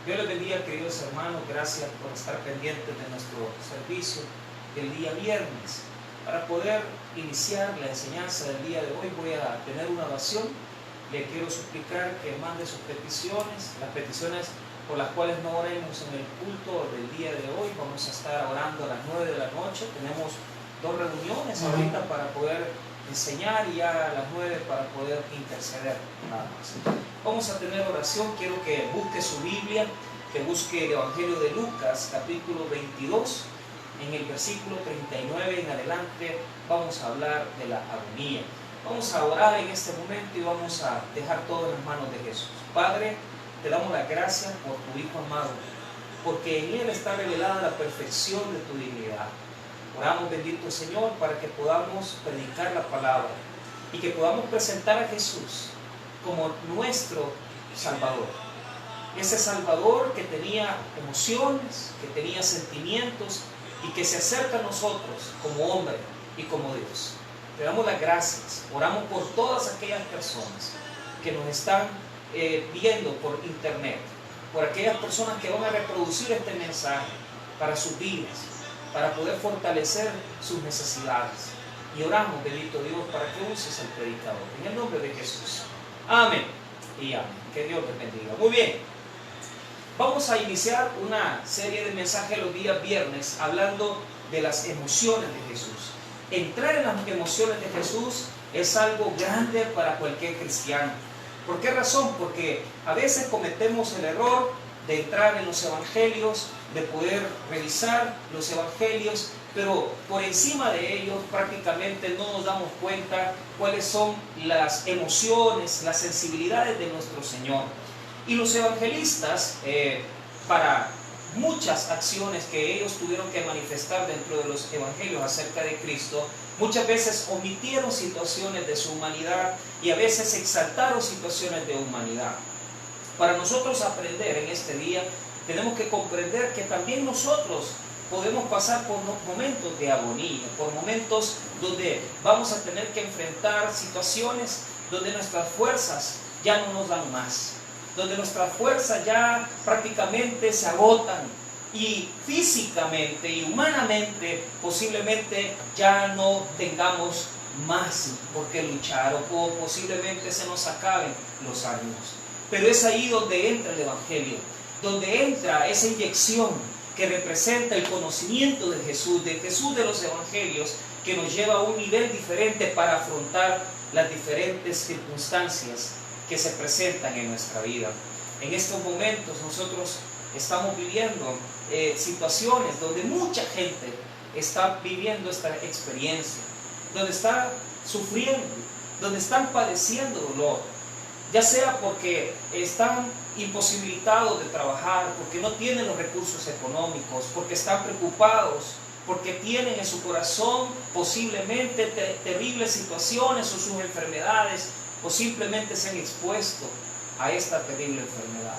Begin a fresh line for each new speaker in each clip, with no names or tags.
Dios les bendiga, queridos hermanos. Gracias por estar pendientes de nuestro servicio del día viernes. Para poder iniciar la enseñanza del día de hoy voy a tener una oración. Le quiero suplicar que mande sus peticiones, las peticiones por las cuales no oremos en el culto del día de hoy. Vamos a estar orando a las 9 de la noche. Tenemos dos reuniones ahorita para poder enseñar y ya a las 9 para poder interceder nada más. Vamos a tener oración. Quiero que busque su Biblia, que busque el Evangelio de Lucas, capítulo 22. En el versículo 39 en adelante vamos a hablar de la agonía. Vamos a orar en este momento y vamos a dejar todo en las manos de Jesús. Padre, te damos las gracias por tu Hijo amado, porque en Él está revelada la perfección de tu dignidad. Oramos, bendito Señor, para que podamos predicar la palabra y que podamos presentar a Jesús como nuestro Salvador. Ese Salvador que tenía emociones, que tenía sentimientos y que se acerca a nosotros como hombre y como Dios. Te damos las gracias. Oramos por todas aquellas personas que nos están viendo por internet, por aquellas personas que van a reproducir este mensaje para sus vidas, para poder fortalecer sus necesidades. Y oramos, bendito Dios, para que uses al predicador. En el nombre de Jesús. Amén y amén. Que Dios te bendiga. Muy bien. Vamos a iniciar una serie de mensajes los días viernes hablando de las emociones de Jesús. Entrar en las emociones de Jesús es algo grande para cualquier cristiano. ¿Por qué razón? Porque a veces cometemos el error de entrar en los evangelios, de poder revisar los evangelios, pero por encima de ellos prácticamente no nos damos cuenta cuáles son las emociones, las sensibilidades de nuestro Señor. Y los evangelistas, para muchas acciones que ellos tuvieron que manifestar dentro de los evangelios acerca de Cristo, muchas veces omitieron situaciones de su humanidad y a veces exaltaron situaciones de humanidad. Para nosotros aprender en este día, tenemos que comprender que también nosotros podemos pasar por momentos de agonía, por momentos donde vamos a tener que enfrentar situaciones donde nuestras fuerzas ya no nos dan más, donde nuestras fuerzas ya prácticamente se agotan y físicamente y humanamente posiblemente ya no tengamos más por qué luchar o posiblemente se nos acaben los ánimos. Pero es ahí donde entra el Evangelio, donde entra esa inyección que representa el conocimiento de Jesús de los Evangelios, que nos lleva a un nivel diferente para afrontar las diferentes circunstancias que se presentan en nuestra vida. En estos momentos nosotros estamos viviendo situaciones donde mucha gente está viviendo esta experiencia, donde está sufriendo, donde están padeciendo dolor, ya sea porque están imposibilitados de trabajar, porque no tienen los recursos económicos, porque están preocupados, porque tienen en su corazón posiblemente terribles situaciones o sus enfermedades, o simplemente se han expuesto a esta terrible enfermedad.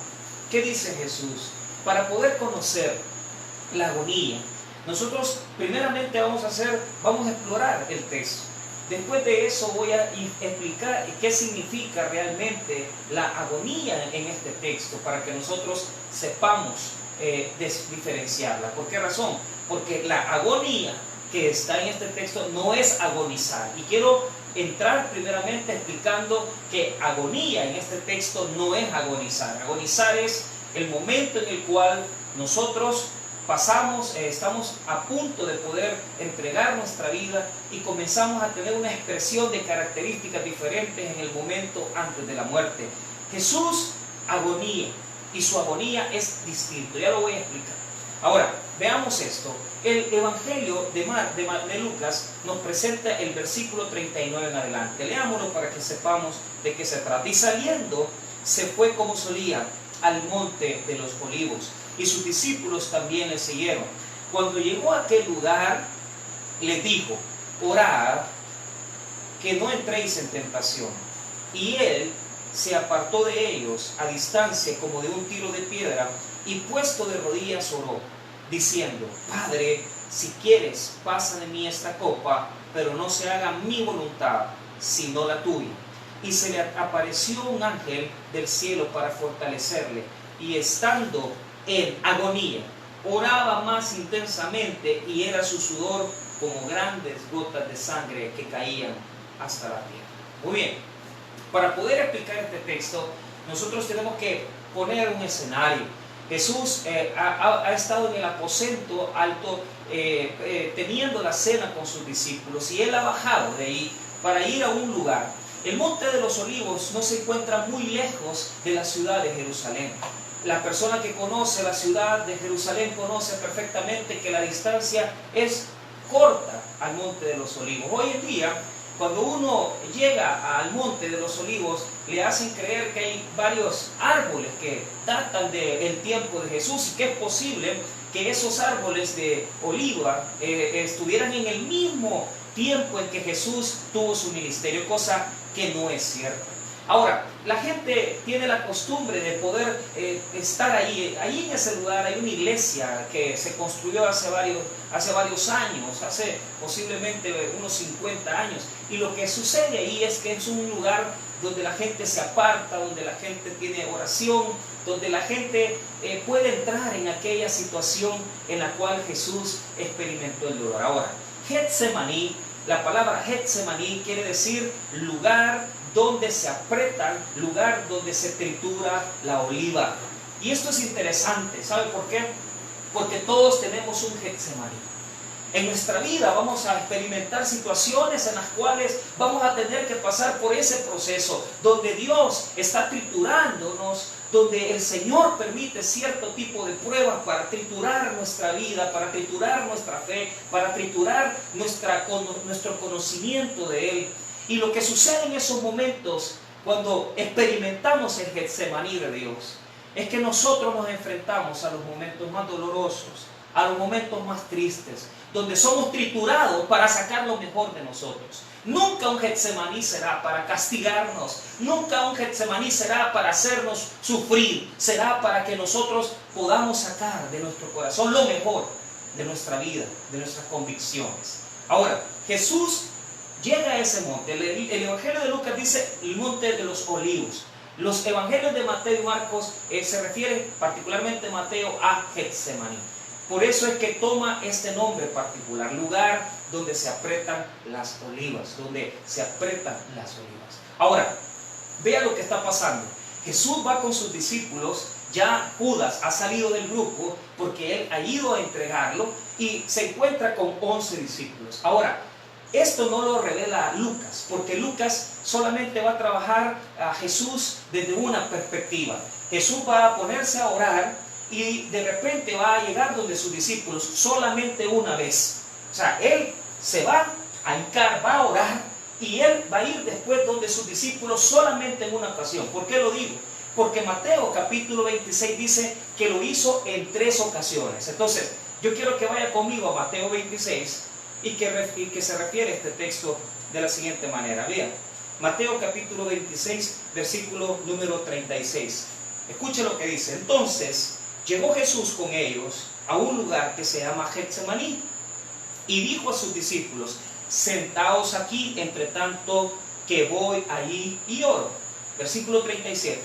¿Qué dice Jesús? Para poder conocer la agonía, nosotros primeramente vamos a explorar el texto. Después de eso voy a explicar qué significa realmente la agonía en este texto, para que nosotros sepamos diferenciarla. ¿Por qué razón? Porque la agonía que está en este texto no es agonizar. Y quiero entrar primeramente explicando que agonía en este texto no es agonizar. Agonizar es el momento en el cual nosotros estamos a punto de poder entregar nuestra vida y comenzamos a tener una expresión de características diferentes en el momento antes de la muerte. Jesús agonía y su agonía es distinto, ya lo voy a explicar. Ahora, veamos esto. El Evangelio de Lucas nos presenta el versículo 39 en adelante. Leámoslo para que sepamos de qué se trata. Y saliendo, se fue como solía al monte de los olivos, y sus discípulos también le siguieron. Cuando llegó a aquel lugar, les dijo: orad, que no entréis en tentación. Y él se apartó de ellos a distancia como de un tiro de piedra, y puesto de rodillas oró, diciendo: Padre, si quieres, pasa de mí esta copa, pero no se haga mi voluntad, sino la tuya. y se le apareció un ángel del cielo para fortalecerle, y estando en agonía, oraba más intensamente, y era su sudor como grandes gotas de sangre que caían hasta la tierra. Muy bien, para poder explicar este texto, nosotros tenemos que poner un escenario. Jesús ha estado en el aposento alto teniendo la cena con sus discípulos, y Él ha bajado de ahí para ir a un lugar. El Monte de los Olivos no se encuentra muy lejos de la ciudad de Jerusalén. La persona que conoce la ciudad de Jerusalén conoce perfectamente que la distancia es corta al Monte de los Olivos. Hoy en día, cuando uno llega al Monte de los Olivos, le hacen creer que hay varios árboles que datan del tiempo de Jesús, y que es posible que esos árboles de oliva estuvieran en el mismo tiempo en que Jesús tuvo su ministerio, cosa que no es cierta. Ahora, la gente tiene la costumbre de poder estar ahí en ese lugar. Hay una iglesia que se construyó hace varios años, hace posiblemente unos 50 años, y lo que sucede ahí es que es un lugar donde la gente se aparta, donde la gente tiene oración, donde la gente puede entrar en aquella situación en la cual Jesús experimentó el dolor. Ahora, Getsemaní, la palabra Getsemaní quiere decir lugar donde se apretan, lugar donde se tritura la oliva. Y esto es interesante, ¿sabe por qué? Porque todos tenemos un Getsemaní. En nuestra vida vamos a experimentar situaciones en las cuales vamos a tener que pasar por ese proceso, donde Dios está triturándonos, donde el Señor permite cierto tipo de pruebas para triturar nuestra vida, para triturar nuestra fe, para triturar nuestro conocimiento de Él. Y lo que sucede en esos momentos, cuando experimentamos el Getsemaní de Dios, es que nosotros nos enfrentamos a los momentos más dolorosos, a los momentos más tristes, donde somos triturados para sacar lo mejor de nosotros. Nunca un Getsemaní será para castigarnos, nunca un Getsemaní será para hacernos sufrir, será para que nosotros podamos sacar de nuestro corazón lo mejor de nuestra vida, de nuestras convicciones. Ahora, Jesús llega a ese monte. El Evangelio de Lucas dice el Monte de los Olivos. Los Evangelios de Mateo y Marcos se refieren, particularmente Mateo, a Getsemaní. Por eso es que toma este nombre particular, lugar donde se apretan las olivas, donde se apretan las olivas. Ahora, vea lo que está pasando. Jesús va con sus discípulos, ya Judas ha salido del grupo porque él ha ido a entregarlo, y se encuentra con 11 discípulos. Ahora, esto no lo revela Lucas, porque Lucas solamente va a trabajar a Jesús desde una perspectiva. Jesús va a ponerse a orar, y de repente va a llegar donde sus discípulos solamente una vez. O sea, él se va a hincar, va a orar, y él va a ir después donde sus discípulos solamente en una ocasión. ¿Por qué lo digo? Porque Mateo capítulo 26 dice que lo hizo en 3 ocasiones. Entonces, yo quiero que vaya conmigo a Mateo 26 y que se refiere este texto de la siguiente manera. Vean, Mateo capítulo 26, versículo número 36. Escuche lo que dice. Entonces llegó Jesús con ellos a un lugar que se llama Getsemaní, y dijo a sus discípulos: sentaos aquí, entre tanto que voy allí y oro. Versículo 37.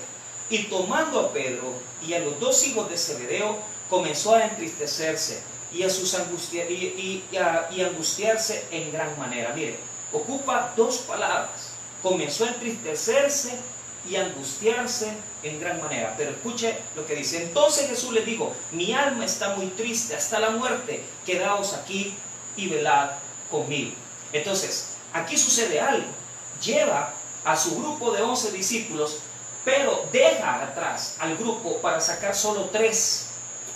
Y tomando a Pedro y a los 2 hijos de Zebedeo, comenzó a entristecerse y angustiarse en gran manera. Mire, ocupa 2 palabras. Comenzó a entristecerse y angustiarse en gran manera. Pero escuche lo que dice. Entonces Jesús les dijo: mi alma está muy triste hasta la muerte, quedaos aquí y velad conmigo. Entonces, aquí sucede algo. Lleva a su grupo de 11 discípulos, pero deja atrás al grupo para sacar solo 3.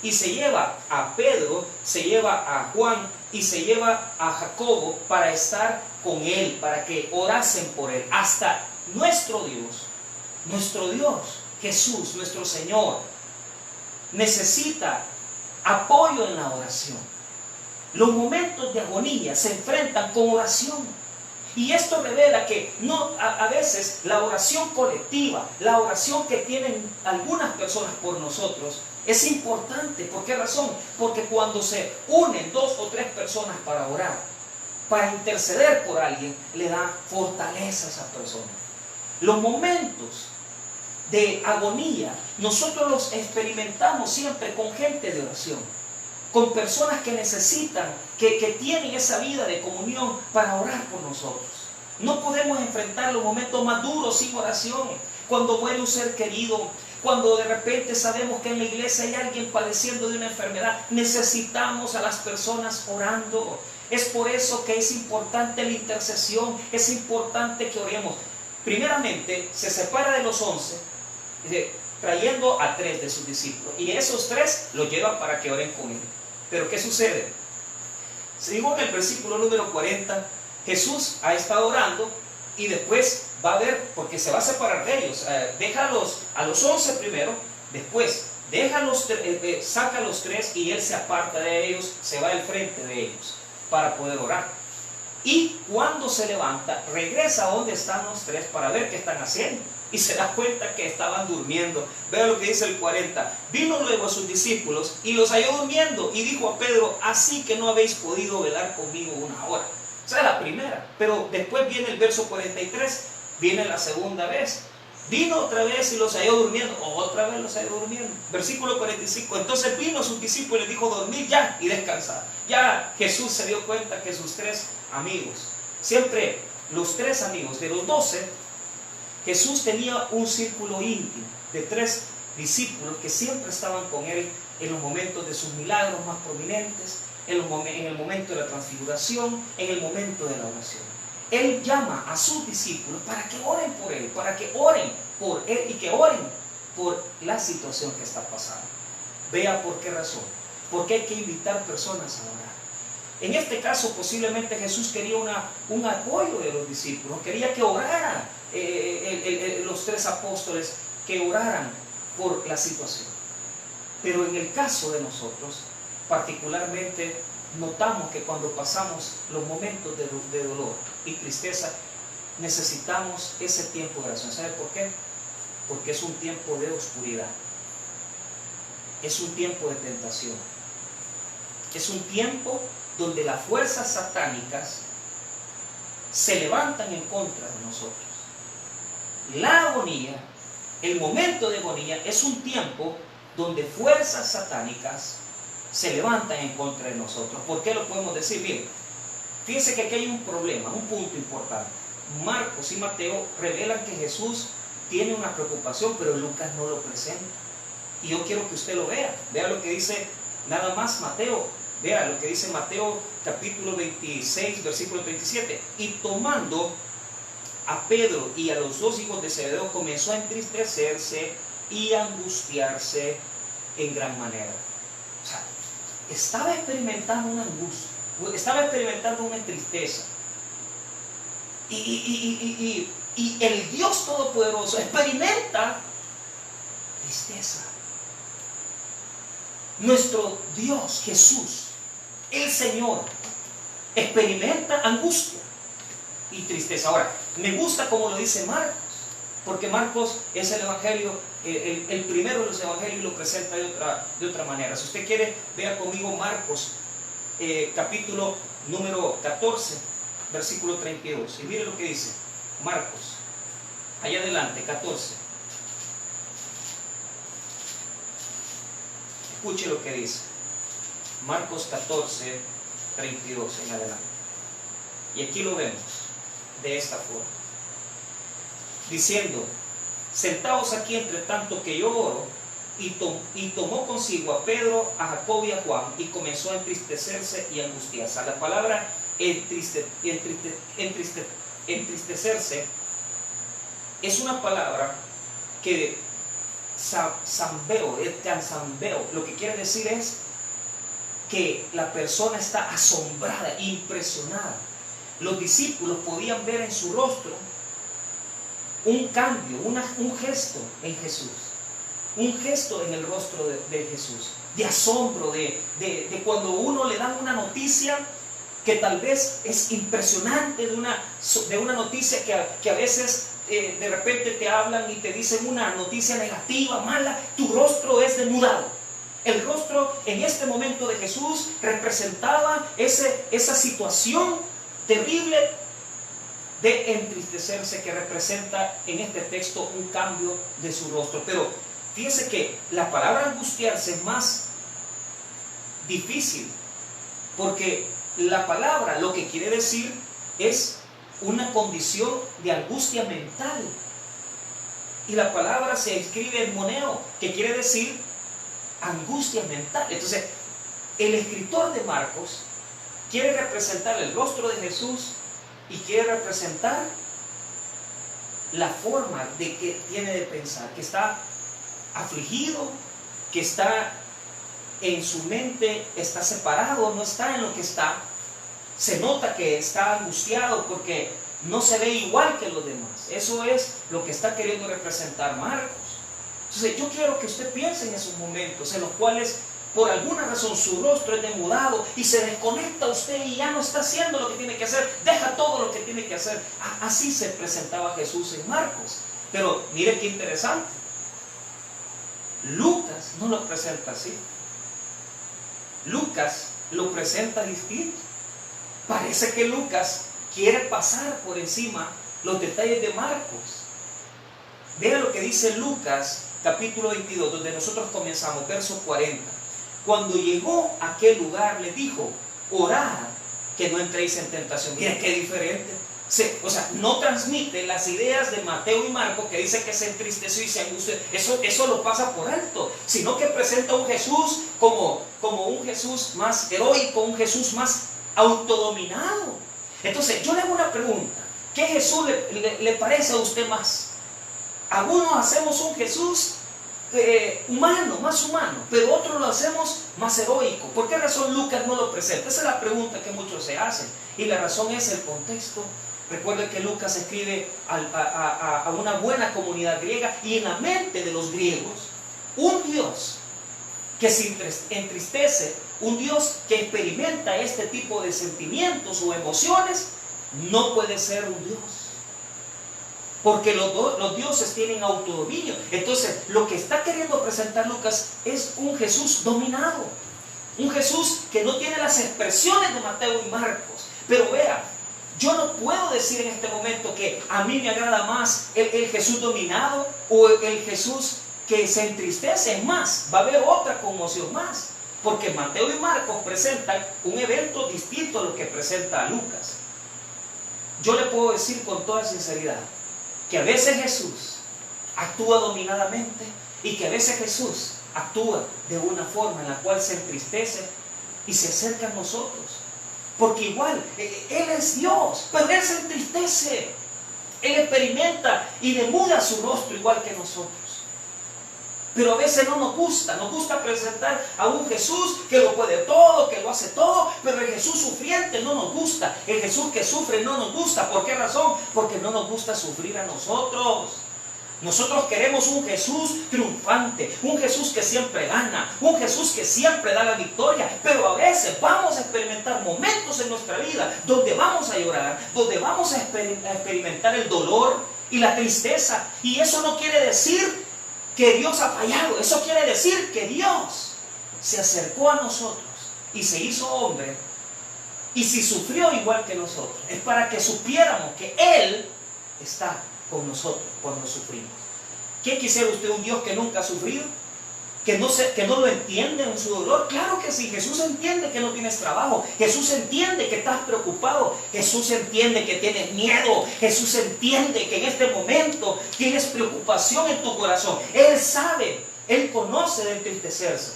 Y se lleva a Pedro, se lleva a Juan y se lleva a Jacobo para estar con él, para que orasen por él. Hasta nuestro Dios, Jesús, nuestro Señor, necesita apoyo en la oración. Los momentos de agonía se enfrentan con oración. Y esto revela que a veces la oración colectiva, la oración que tienen algunas personas por nosotros, es importante. ¿Por qué razón? Porque cuando se unen 2 o 3 personas para orar, para interceder por alguien, le da fortaleza a esa persona. Los momentos de agonía nosotros los experimentamos siempre con gente de oración, con personas que necesitan, que tienen esa vida de comunión para orar por nosotros. No podemos enfrentar los momentos más duros sin oración. Cuando muere un ser querido, cuando de repente sabemos que en la iglesia hay alguien padeciendo de una enfermedad, necesitamos a las personas orando. Es por eso que es importante la intercesión, es importante que oremos. Primeramente, se separa de los 11, trayendo a 3 de sus discípulos. Y esos 3 los llevan para que oren con él. Pero ¿qué sucede? Según el versículo número 40, Jesús ha estado orando y después va a ver, porque se va a separar de ellos. Deja a los 11 primero, después saca a los 3 y él se aparta de ellos, se va al frente de ellos para poder orar. Y cuando se levanta, regresa a donde están los 3 para ver qué están haciendo. Y se da cuenta que estaban durmiendo. Vea lo que dice el 40. Vino luego a sus discípulos y los halló durmiendo. Y dijo a Pedro: así que no habéis podido velar conmigo una hora. O sea, la primera. Pero después viene el verso 43. Viene la segunda vez. Vino otra vez y los halló durmiendo. Otra vez los halló durmiendo. Versículo 45. Entonces vino a sus discípulos y les dijo: dormid ya y descansad. Ya Jesús se dio cuenta que sus 3 amigos, siempre los 3 amigos de los 12, Jesús tenía un círculo íntimo de 3 discípulos que siempre estaban con él en los momentos de sus milagros más prominentes, en el momento de la transfiguración, en el momento de la oración. Él llama a sus discípulos para que oren por él, para que oren por él y que oren por la situación que está pasando. Vea por qué razón. Porque hay que invitar personas a orar. En este caso posiblemente Jesús quería un apoyo de los discípulos, quería que oraran los 3 apóstoles, que oraran por la situación. Pero en el caso de nosotros, particularmente, notamos que cuando pasamos los momentos de dolor y tristeza, necesitamos ese tiempo de oración. ¿Sabe por qué? Porque es un tiempo de oscuridad, es un tiempo de tentación, es un tiempo donde las fuerzas satánicas se levantan en contra de nosotros. La agonía, el momento de agonía, es un tiempo donde fuerzas satánicas se levantan en contra de nosotros. ¿Por qué lo podemos decir? Bien, fíjense que aquí hay un problema, un punto importante. Marcos y Mateo revelan que Jesús tiene una preocupación, pero Lucas no lo presenta. Y yo quiero que usted lo vea. Vea lo que dice nada más Mateo. Vea lo que dice Mateo capítulo 26, versículo 37. Y tomando a Pedro y a los 2 hijos de Zebedeo, comenzó a entristecerse y a angustiarse en gran manera. O sea, estaba experimentando una angustia, estaba experimentando una tristeza. Y el Dios Todopoderoso experimenta tristeza. Nuestro Dios Jesús, el Señor, experimenta angustia y tristeza. Ahora, me gusta como lo dice Marcos, porque Marcos es el evangelio, el primero de los evangelios, y lo presenta de otra manera. Si usted quiere, vea conmigo Marcos capítulo número 14, versículo 32, y mire lo que dice Marcos, allá adelante, 14. Escuche lo que dice Marcos 14, 32 en adelante. Y aquí lo vemos de esta forma, diciendo: sentaos aquí entre tanto que yo oro. Y tomó consigo a Pedro, a Jacobo y a Juan, y comenzó a entristecerse y angustiarse. La palabra entristecerse es una palabra que zambeo, lo que quiere decir es que la persona está asombrada, impresionada. Los discípulos podían ver en su rostro un cambio, un gesto en Jesús, un gesto en el rostro de Jesús, de asombro, de cuando uno le dan una noticia que tal vez es impresionante, de una noticia que a veces de repente te hablan y te dicen una noticia negativa, mala, tu rostro es denudado. El rostro en este momento de Jesús representaba esa situación terrible de entristecerse, que representa en este texto un cambio de su rostro. Pero fíjense que la palabra angustiarse es más difícil, porque la palabra lo que quiere decir es una condición de angustia mental. Y la palabra se escribe en moneo, que quiere decir angustia mental. Entonces, el escritor de Marcos quiere representar el rostro de Jesús y quiere representar la forma de que tiene de pensar, que está afligido, que está en su mente, está separado, no está en lo que está. Se nota que está angustiado porque no se ve igual que los demás. Eso es lo que está queriendo representar Marcos. Entonces yo quiero que usted piense en esos momentos en los cuales por alguna razón su rostro es demudado y se desconecta usted y ya no está haciendo lo que tiene que hacer, deja todo lo que tiene que hacer. Así se presentaba Jesús en Marcos. Pero mire qué interesante, Lucas no lo presenta así. Lucas lo presenta distinto. Parece que Lucas quiere pasar por encima los detalles de Marcos. Vean lo que dice Lucas capítulo 22, donde nosotros comenzamos, verso 40. Cuando llegó a aquel lugar le dijo: orad que no entréis en tentación. Miren qué diferente. O sea, no transmite las ideas de Mateo y Marcos, que dice que se entristeció y se angustió. Eso lo pasa por alto, sino que presenta un Jesús como un Jesús más heroico, un Jesús más autodominado. Entonces yo le hago una pregunta: ¿qué Jesús le parece a usted más? Algunos hacemos un Jesús humano, más humano, pero otros lo hacemos más heroico. ¿Por qué razón Lucas no lo presenta? Esa es la pregunta que muchos se hacen, y la razón es el contexto. Recuerden que Lucas escribe a una buena comunidad griega, y en la mente de los griegos, un Dios que se entristece, un Dios que experimenta este tipo de sentimientos o emociones, no puede ser un Dios. Porque los dioses tienen autodominio. Entonces, lo que está queriendo presentar Lucas es un Jesús dominado. Un Jesús que no tiene las expresiones de Mateo y Marcos. Pero vea, yo no puedo decir en este momento que a mí me agrada más el Jesús dominado o el Jesús que se entristece. Más, va a haber otra conmoción más. Porque Mateo y Marcos presentan un evento distinto a lo que presenta Lucas. Yo le puedo decir con toda sinceridad que a veces Jesús actúa dominadamente y que a veces Jesús actúa de una forma en la cual se entristece y se acerca a nosotros. Porque igual, Él es Dios, pero Él se entristece. Él experimenta y demuda su rostro igual que nosotros. Pero a veces no nos gusta presentar a un Jesús que lo puede todo, que lo hace todo, pero el Jesús sufriente no nos gusta. El Jesús que sufre no nos gusta. ¿Por qué razón? Porque no nos gusta sufrir a nosotros. Nosotros queremos un Jesús triunfante, un Jesús que siempre gana, un Jesús que siempre da la victoria. Pero a veces vamos a experimentar momentos en nuestra vida donde vamos a llorar, donde vamos a experimentar el dolor y la tristeza. Y eso no quiere decir que Dios ha fallado. Eso quiere decir que Dios se acercó a nosotros y se hizo hombre, y si sufrió igual que nosotros, es para que supiéramos que Él está con nosotros cuando sufrimos. ¿Qué quisiera usted? ¿Un Dios que nunca ha sufrido? ¿Que no lo entiende en su dolor? Claro que sí. Jesús entiende que no tienes trabajo. Jesús entiende que estás preocupado. Jesús entiende que tienes miedo. Jesús entiende que en este momento tienes preocupación en tu corazón. Él sabe, Él conoce de entristecerse.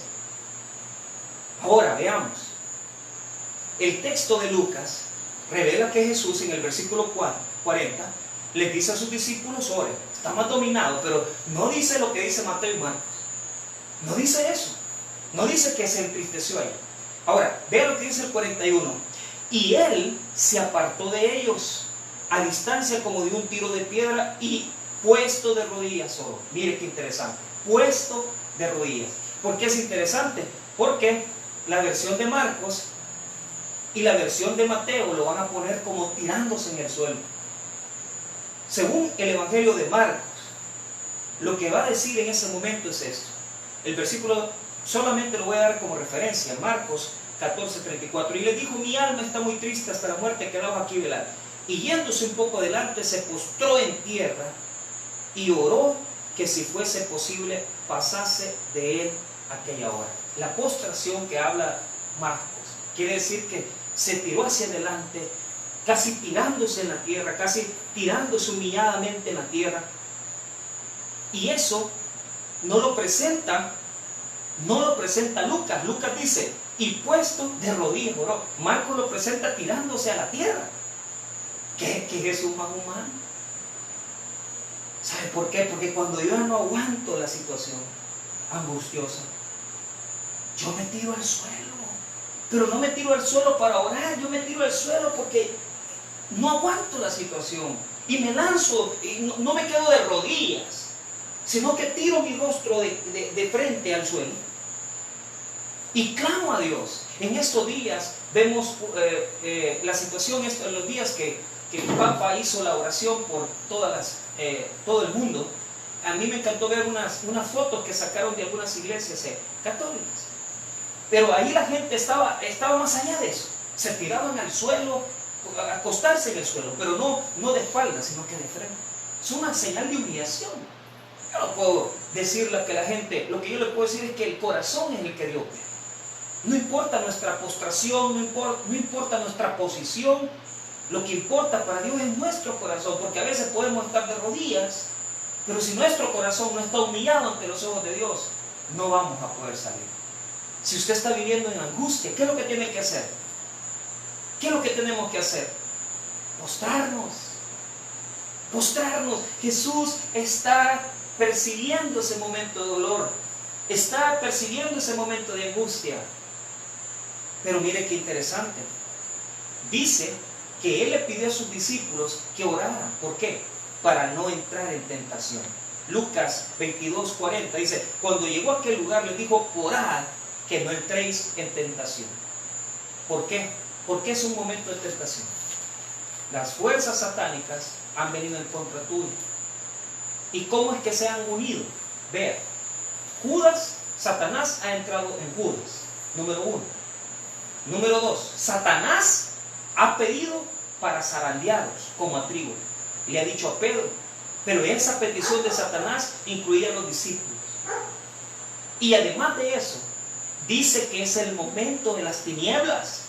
Ahora veamos. El texto de Lucas revela que Jesús en el versículo 40 les dice a sus discípulos: oren. Está más dominado, pero no dice lo que dice Mateo y Marcos. No dice eso. No dice que se entristeció ahí. Ahora, vea lo que dice el 41. Y Él se apartó de ellos a distancia como de un tiro de piedra y puesto de rodillas solo. Mire qué interesante. Puesto de rodillas. ¿Por qué es interesante? Porque la versión de Marcos y la versión de Mateo lo van a poner como tirándose en el suelo. Según el Evangelio de Marcos, lo que va a decir en ese momento es esto. El versículo solamente lo voy a dar como referencia. Marcos 14:34. Y le dijo: mi alma está muy triste hasta la muerte, quedaos aquí velad. y yéndose un poco adelante se postró en tierra y oró que si fuese posible pasase de él aquella hora. La postración que habla Marcos quiere decir que se tiró hacia adelante, casi tirándose en la tierra, casi tirándose humilladamente en la tierra. Y eso no lo presenta Lucas. Lucas dice, y puesto de rodillas oró. Marcos lo presenta tirándose a la tierra. ¿Qué Jesús más humano? ¿Sabe por qué? Porque cuando yo no aguanto la situación angustiosa, yo me tiro al suelo. Pero no me tiro al suelo para orar, yo me tiro al suelo porque no aguanto la situación. Y me lanzo, y no me quedo de rodillas, sino que tiro mi rostro de frente al suelo. Y clamo a Dios. En estos días vemos la situación, en los días que el Papa hizo la oración por todo el mundo. A mí me encantó ver unas fotos que sacaron de algunas iglesias católicas. Pero ahí la gente estaba más allá de eso. Se tiraban al suelo, a acostarse en el suelo, pero no de espalda, sino que de frente. Es una señal de humillación. Yo no puedo decirle que la gente, lo que yo le puedo decir es que el corazón es el que Dios ve. No importa nuestra postración, no importa nuestra posición, lo que importa para Dios es nuestro corazón, porque a veces podemos estar de rodillas, pero si nuestro corazón no está humillado ante los ojos de Dios, no vamos a poder salir. Si usted está viviendo en angustia, ¿qué es lo que tiene que hacer? ¿Qué es lo que tenemos que hacer? Postrarnos. Postrarnos. Jesús está persiguiendo ese momento de dolor. Está persiguiendo ese momento de angustia. Pero mire qué interesante. Dice que Él le pidió a sus discípulos que oraran. ¿Por qué? Para no entrar en tentación. Lucas 22:40 dice, cuando llegó a aquel lugar les dijo, orad que no entréis en tentación. ¿Por qué? Porque es un momento de tentación. Las fuerzas satánicas han venido en contra tuya. ¿Y cómo es que se han unido? Vea, Satanás ha entrado en Judas, número 1. Número 2, Satanás ha pedido para zarandearos como a trigo. Le ha dicho a Pedro, pero esa petición de Satanás incluía a los discípulos. Y además de eso, dice que es el momento de las tinieblas.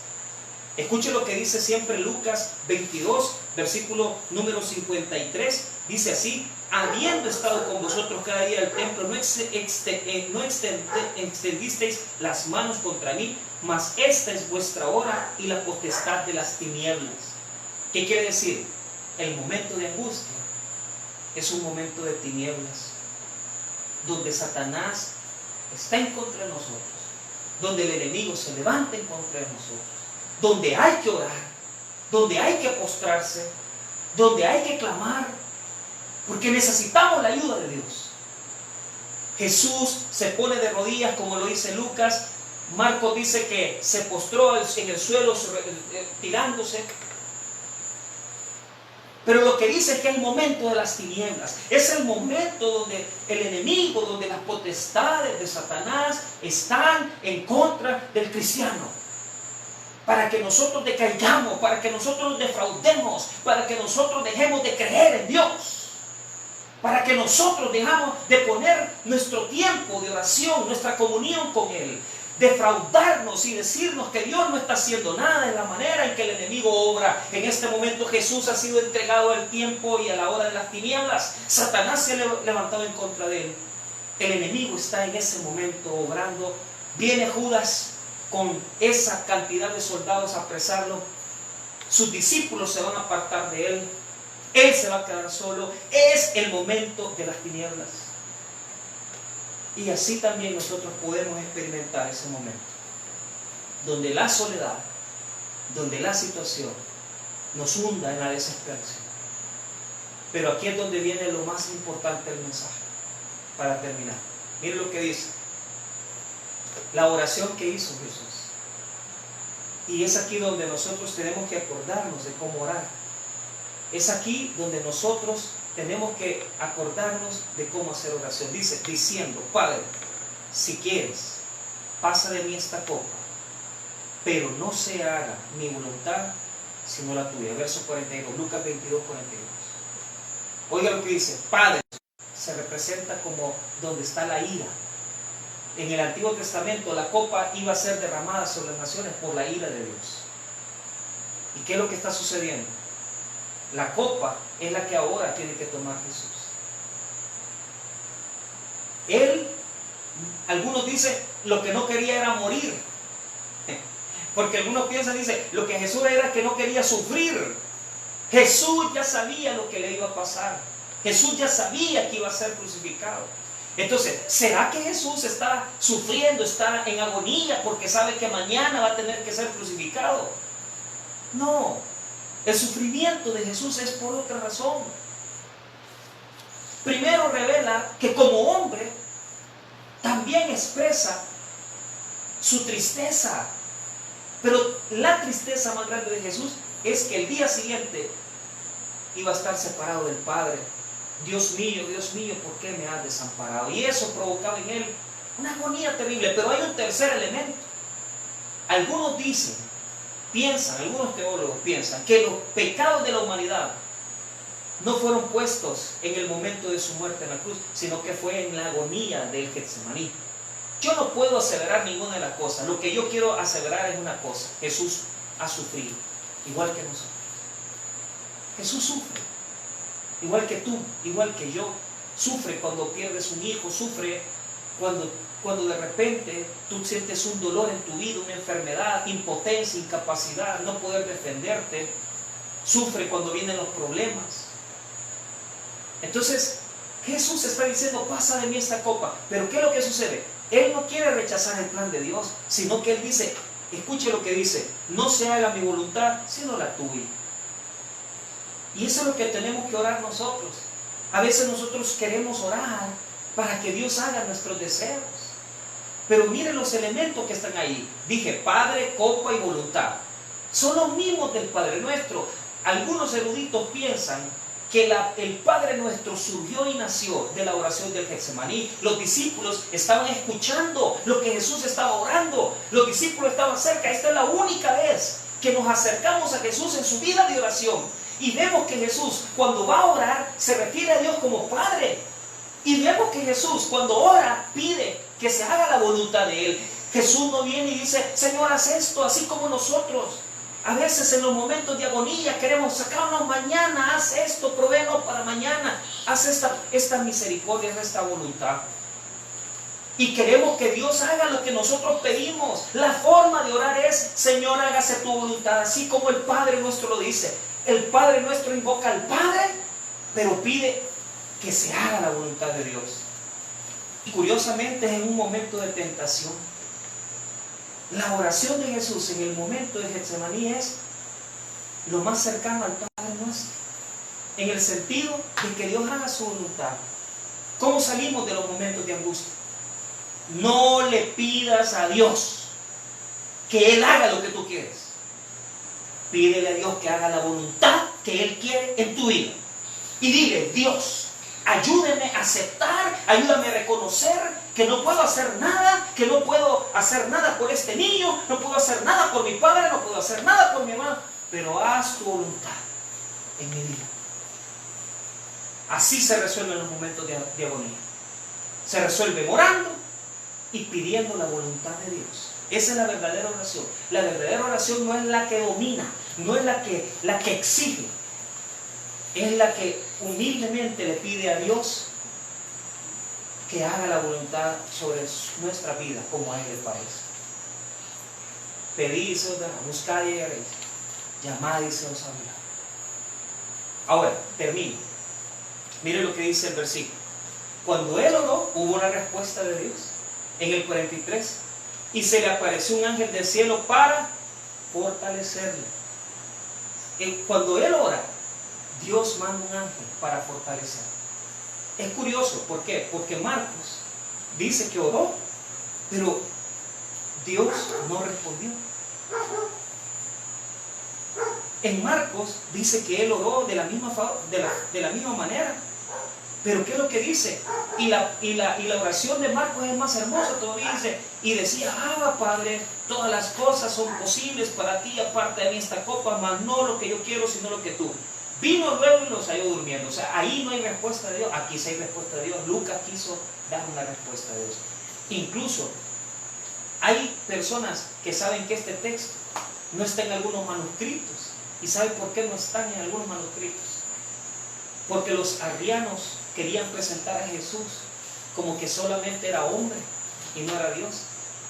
Escuche lo que dice siempre Lucas 22, versículo número 53. Dice así, habiendo estado con vosotros cada día al templo, no extendisteis las manos contra mí, mas esta es vuestra hora y la potestad de las tinieblas. ¿Qué quiere decir? El momento de angustia es un momento de tinieblas, donde Satanás está en contra de nosotros, donde el enemigo se levanta en contra de nosotros, donde hay que orar, donde hay que postrarse, donde hay que clamar, porque necesitamos la ayuda de Dios. Jesús se pone de rodillas, como lo dice Lucas. Marcos dice que se postró en el suelo tirándose. Pero lo que dice es que es el momento de las tinieblas. Es el momento donde el enemigo, donde las potestades de Satanás están en contra del cristiano. Para que nosotros decaigamos, para que nosotros nos defraudemos, para que nosotros dejemos de creer en Dios. Para que nosotros dejamos de poner nuestro tiempo de oración, nuestra comunión con Él. Defraudarnos y decirnos que Dios no está haciendo nada en la manera en que el enemigo obra. En este momento Jesús ha sido entregado al tiempo y a la hora de las tinieblas. Satanás se ha levantado en contra de Él. El enemigo está en ese momento obrando. Viene Judas con esa cantidad de soldados a apresarlo. Sus discípulos se van a apartar de Él. Él se va a quedar solo. Es el momento de las tinieblas. Y así también nosotros podemos experimentar ese momento, donde la soledad, donde la situación nos hunda en la desesperación. Pero aquí es donde viene lo más importante del mensaje, para terminar. Mire lo que dice, la oración que hizo Jesús. Y es aquí donde nosotros tenemos que acordarnos de cómo orar. Es aquí donde nosotros tenemos que acordarnos de cómo hacer oración. Dice, diciendo, Padre, si quieres, pasa de mí esta copa, pero no se haga mi voluntad, sino la tuya. Verso 42, Lucas 22, 42. Oiga lo que dice, Padre, se representa como donde está la ira. En el Antiguo Testamento la copa iba a ser derramada sobre las naciones por la ira de Dios. ¿Y qué es lo que está sucediendo? La copa es la que ahora tiene que tomar Jesús. Él, algunos dicen, lo que no quería era morir. Porque algunos piensan, dice, lo que Jesús era que no quería sufrir. Jesús ya sabía lo que le iba a pasar. Jesús ya sabía que iba a ser crucificado. Entonces, ¿será que Jesús está sufriendo, está en agonía porque sabe que mañana va a tener que ser crucificado? No, el sufrimiento de Jesús es por otra razón. Primero revela que como hombre también expresa su tristeza. Pero la tristeza más grande de Jesús es que el día siguiente iba a estar separado del Padre. Dios mío, ¿por qué me has desamparado? Y eso provocaba en él una agonía terrible. Pero hay un tercer elemento. Algunos dicen, algunos teólogos piensan que los pecados de la humanidad no fueron puestos en el momento de su muerte en la cruz, sino que fue en la agonía del Getsemaní. Yo no puedo aseverar ninguna de las cosas. Lo que yo quiero aseverar es una cosa. Jesús ha sufrido, igual que nosotros. Jesús sufre, igual que tú, igual que yo. Sufre cuando pierdes un hijo, sufre cuando de repente tú sientes un dolor en tu vida, una enfermedad, impotencia, incapacidad, no poder defenderte. Sufre cuando vienen los problemas. Entonces, Jesús está diciendo, pasa de mí esta copa. Pero ¿qué es lo que sucede? Él no quiere rechazar el plan de Dios, sino que Él dice, escuche lo que dice, no se haga mi voluntad, sino la tuya. Y eso es lo que tenemos que orar nosotros. A veces nosotros queremos orar para que Dios haga nuestros deseos. Pero miren los elementos que están ahí. Dije, Padre, copa y voluntad. Son los mismos del Padre Nuestro. Algunos eruditos piensan que el Padre Nuestro surgió y nació de la oración del Getsemaní. Los discípulos estaban escuchando lo que Jesús estaba orando. Los discípulos estaban cerca. Esta es la única vez que nos acercamos a Jesús en su vida de oración. Y vemos que Jesús, cuando va a orar, se refiere a Dios como Padre. Y vemos que Jesús, cuando ora, pide que se haga la voluntad de Él. Jesús no viene y dice, Señor, haz esto, así como nosotros. A veces en los momentos de agonía queremos sacarnos mañana, haz esto, provéenos para mañana, haz esta misericordia, esta voluntad. Y queremos que Dios haga lo que nosotros pedimos. La forma de orar es, Señor, hágase tu voluntad, así como el Padre Nuestro lo dice. El Padre Nuestro invoca al Padre, pero pide que se haga la voluntad de Dios. Y curiosamente es en un momento de tentación. La oración de Jesús en el momento de Getsemaní es lo más cercano al Padre Nuestro, en el sentido de que Dios haga su voluntad. ¿Cómo salimos de los momentos de angustia? No le pidas a Dios que Él haga lo que tú quieres. Pídele a Dios que haga la voluntad que Él quiere en tu vida. Y dile, Dios, ayúdame a aceptar, ayúdame a reconocer que no puedo hacer nada, que no puedo hacer nada por este niño, no puedo hacer nada por mi padre, no puedo hacer nada por mi hermano, pero haz tu voluntad en mi vida. Así se resuelven los momentos de agonía. Se resuelve orando y pidiendo la voluntad de Dios. Esa es la verdadera oración. La verdadera oración no es la que domina, no es la que exige. Es la que humildemente le pide a Dios que haga la voluntad sobre nuestra vida como a Él le parece. Pedid y se os dará, buscad y hallaréis, llamad y se os abrirá. Ahora, termino. Mire lo que dice el versículo. Cuando Él oró, hubo una respuesta de Dios. En el 43, y se le apareció un ángel del cielo para fortalecerle. Cuando Él ora, Dios manda un ángel para fortalecer. Es curioso, ¿por qué? Porque Marcos dice que oró, pero Dios no respondió. En Marcos dice que Él oró de la misma manera, Pero ¿qué es lo que dice? Y la oración de Marcos es más hermosa todavía. Dice, y decía, Padre, todas las cosas son posibles para ti, aparte de mí esta copa, mas no lo que yo quiero, sino lo que tú. Vino luego y los halló durmiendo. O sea, ahí no hay respuesta de Dios. Aquí sí hay respuesta de Dios. Lucas quiso dar una respuesta de Dios. Incluso hay personas que saben que este texto no está en algunos manuscritos. ¿Y saben por qué no están en algunos manuscritos? Porque los arrianos querían presentar a Jesús como que solamente era hombre y no era Dios.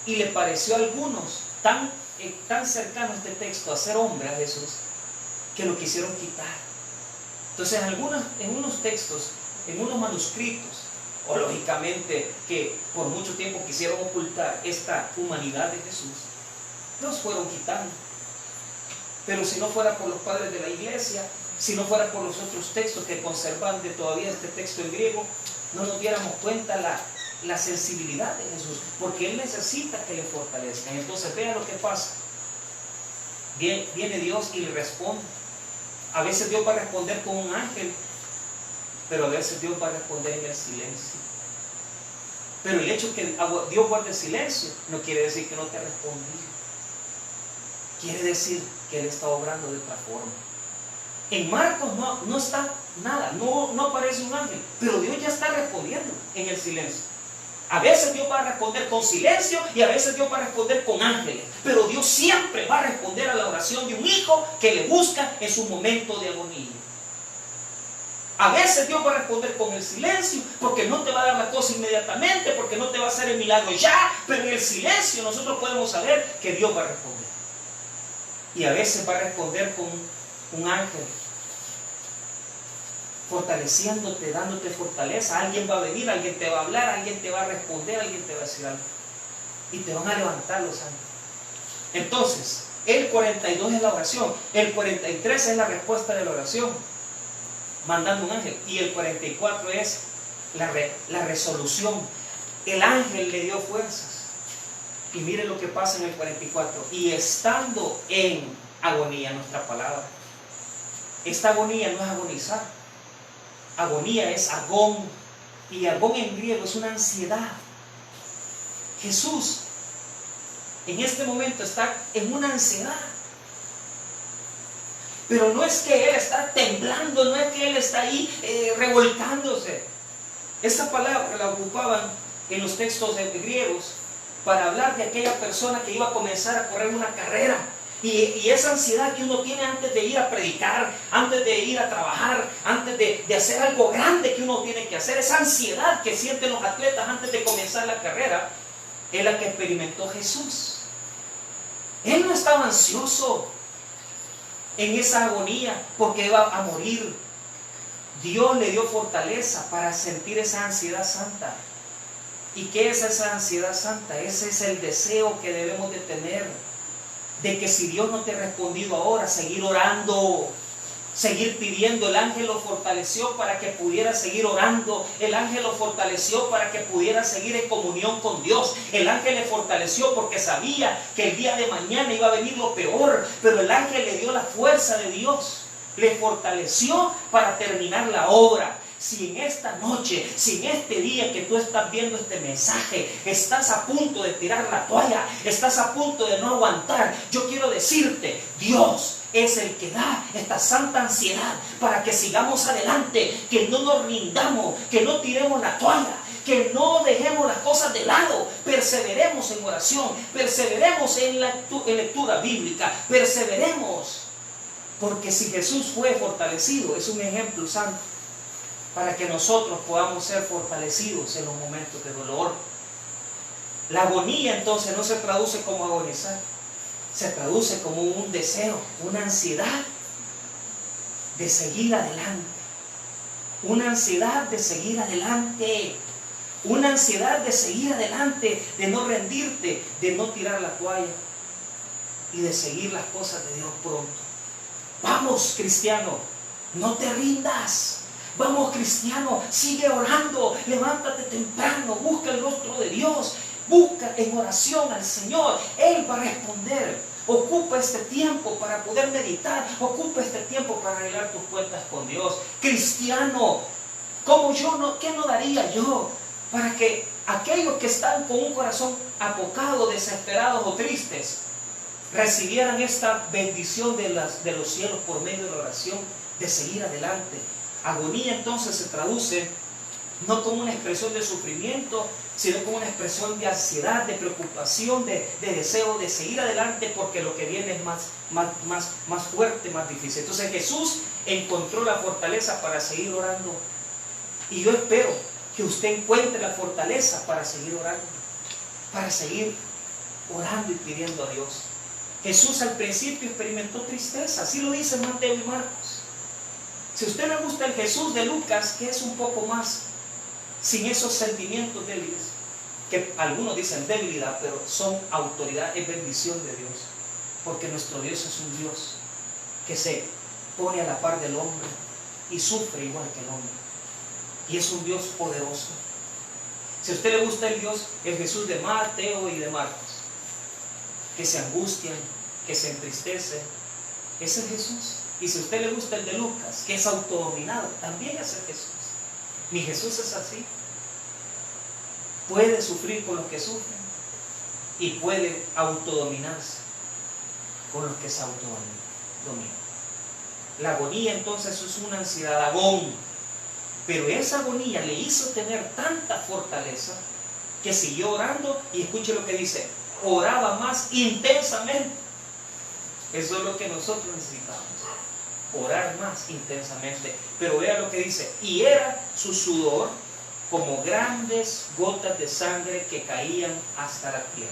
Y le pareció a algunos tan cercano este texto a ser hombre, a Jesús, que lo quisieron quitar. Entonces en unos textos, en unos manuscritos, o lógicamente que por mucho tiempo quisieron ocultar esta humanidad de Jesús, los fueron quitando. Pero si no fuera por los padres de la iglesia, si no fuera por los otros textos que conservan de todavía este texto en griego, no nos diéramos cuenta la sensibilidad de Jesús, porque Él necesita que le fortalezcan. Entonces vean lo que pasa. Viene Dios y le responde. A veces Dios va a responder con un ángel, pero a veces Dios va a responder en el silencio. Pero el hecho que Dios guarde silencio no quiere decir que no te ha respondido. Quiere decir que Él está obrando de otra forma. En Marcos no está nada, no aparece un ángel, pero Dios ya está respondiendo en el silencio. A veces Dios va a responder con silencio y a veces Dios va a responder con ángeles, pero Dios siempre va a responder a la oración de un hijo que le busca en su momento de agonía. A veces Dios va a responder con el silencio, porque no te va a dar la cosa inmediatamente, porque no te va a hacer el milagro ya, pero en el silencio nosotros podemos saber que Dios va a responder. Y a veces va a responder con un ángel, fortaleciéndote, dándote fortaleza. Alguien va a venir, alguien te va a hablar, alguien te va a responder, alguien te va a decir algo. Y te van a levantar los ángeles. Entonces, el 42 es la oración, el 43 es la respuesta de la oración, mandando un ángel. Y el 44 es la resolución. El ángel le dio fuerzas. Y mire lo que pasa en el 44. Y estando en agonía, nuestra palabra. Esta agonía no es agonizar. Agonía es agón. Y agón en griego es una ansiedad. Jesús en este momento está en una ansiedad. Pero no es que Él está temblando, no es que Él está ahí revolcándose. Esa palabra la ocupaban en los textos griegos para hablar de aquella persona que iba a comenzar a correr una carrera. Y esa ansiedad que uno tiene antes de ir a predicar, antes de ir a trabajar, antes de hacer algo grande que uno tiene que hacer, esa ansiedad que sienten los atletas antes de comenzar la carrera, es la que experimentó Jesús. Él no estaba ansioso en esa agonía porque iba a morir. Dios le dio fortaleza para sentir esa ansiedad santa. ¿Y qué es esa ansiedad santa? Ese es el deseo que debemos de tener, de que si Dios no te ha respondido ahora, seguir orando, seguir pidiendo. El ángel lo fortaleció para que pudiera seguir orando. El ángel lo fortaleció para que pudiera seguir en comunión con Dios. El ángel le fortaleció porque sabía que el día de mañana iba a venir lo peor, pero el ángel le dio la fuerza de Dios, le fortaleció para terminar la obra. Si en esta noche, si en este día que tú estás viendo este mensaje, estás a punto de tirar la toalla, estás a punto de no aguantar, yo quiero decirte, Dios es el que da esta santa ansiedad para que sigamos adelante, que no nos rindamos, que no tiremos la toalla, que no dejemos las cosas de lado, perseveremos en oración, perseveremos en lectura bíblica, perseveremos, porque si Jesús fue fortalecido, es un ejemplo santo para que nosotros podamos ser fortalecidos en los momentos de dolor. La agonía entonces no se traduce como agonizar, se traduce como un deseo, una ansiedad de seguir adelante, una ansiedad de seguir adelante, una ansiedad de seguir adelante, de no rendirte, de no tirar la toalla y de seguir las cosas de Dios pronto. Vamos, cristiano, no te rindas. Vamos, cristiano, sigue orando, levántate temprano, busca el rostro de Dios, busca en oración al Señor, Él va a responder. Ocupa este tiempo para poder meditar, ocupa este tiempo para arreglar tus cuentas con Dios. Cristiano, ¿Qué no daría yo para que aquellos que están con un corazón apocado, desesperados o tristes, recibieran esta bendición de los cielos por medio de la oración, de seguir adelante? Agonía entonces se traduce no como una expresión de sufrimiento, sino como una expresión de ansiedad, de preocupación, de deseo de seguir adelante, porque lo que viene es más fuerte, más difícil. Entonces Jesús encontró la fortaleza para seguir orando. Y yo espero que usted encuentre la fortaleza para seguir orando, para seguir orando y pidiendo a Dios. Jesús al principio experimentó tristeza, así lo dicen Mateo y Marcos. Si a usted le gusta el Jesús de Lucas, que es un poco más sin esos sentimientos débiles, que algunos dicen debilidad, pero son autoridad, es bendición de Dios, porque nuestro Dios es un Dios que se pone a la par del hombre y sufre igual que el hombre, y es un Dios poderoso. Si a usted le gusta el Jesús de Mateo y de Marcos, que se angustian, que se entristecen, ese es Jesús. Y si a usted le gusta el de Lucas, que es autodominado, también es el Jesús. Mi Jesús es así. Puede sufrir con los que sufren y puede autodominarse con los que se autodominan. La agonía entonces es una ansiedad, agón. Pero esa agonía le hizo tener tanta fortaleza que siguió orando, y escuche lo que dice, oraba más intensamente. Eso es lo que nosotros necesitamos, orar más intensamente. Pero vea lo que dice, y era su sudor como grandes gotas de sangre que caían hasta la tierra.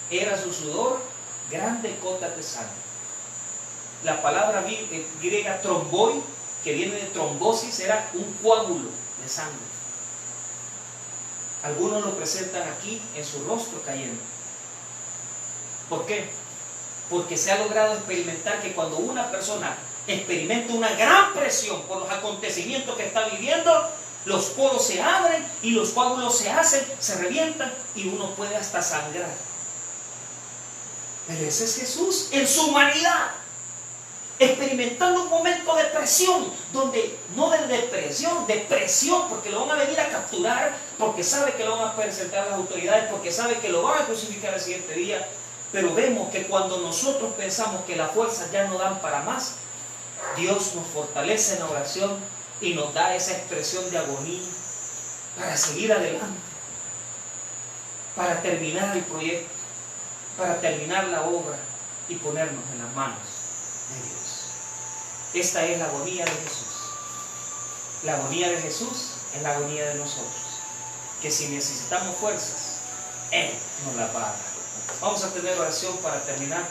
Era su sudor grandes gotas de sangre. La palabra griega tromboi, que viene de trombosis, era un coágulo de sangre. Algunos lo presentan aquí en su rostro cayendo. ¿Por qué? Porque se ha logrado experimentar que cuando una persona experimenta una gran presión por los acontecimientos que está viviendo, los poros se abren y los coágulos se hacen, se revientan y uno puede hasta sangrar. Pero ese es Jesús en su humanidad, experimentando un momento de presión, donde no de depresión, de presión, porque lo van a venir a capturar, porque sabe que lo van a presentar las autoridades, porque sabe que lo van a crucificar el siguiente día. Pero vemos que cuando nosotros pensamos que las fuerzas ya no dan para más, Dios nos fortalece en la oración y nos da esa expresión de agonía para seguir adelante, para terminar el proyecto, para terminar la obra y ponernos en las manos de Dios. Esta es la agonía de Jesús. La agonía de Jesús es la agonía de nosotros, que si necesitamos fuerzas, Él nos las va a dar. Vamos a tener oración para terminar.